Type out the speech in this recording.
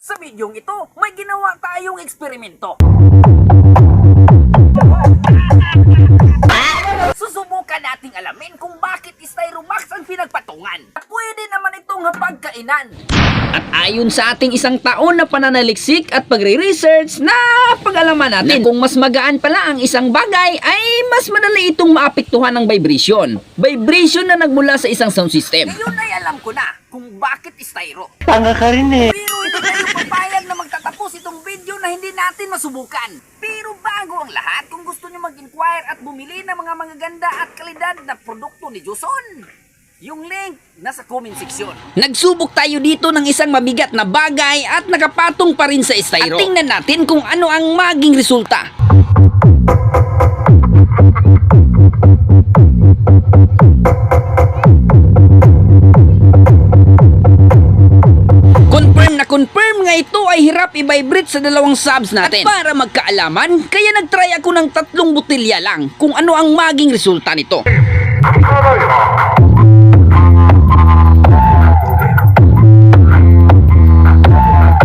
Sa bidyong ito, may ginawa tayong eksperimento. Susubukan nating alamin kung bakit Styromax ang pinagpatungan. At pwede naman itong hapagkainan. At ayon sa ating isang taon na pananaliksik at pagre-research, na pag-alaman natin na kung mas magaan pala ang isang bagay ay mas madali itong maapektuhan ng vibration. Vibration na nagmula sa isang sound system. Ngayon ay alam ko na kung bakit styro. Tanga ka rin eh. Pero hindi tayo papayag na magtatapos itong video na hindi natin masubukan. Pero bago ang lahat, kung gusto nyo mag-inquire at bumili ng mga magaganda at kalidad na produkto ni Joson, yung link nasa comment section. Nagsubok tayo dito ng isang mabigat na bagay at nakapatong pa rin sa styro. At tingnan natin kung ano ang maging resulta. Confirm nga ito ay hirap i-vibrate sa dalawang subs natin. At para magkaalaman, kaya nagtry ako ng 3 botilya lang kung ano ang maging resulta nito.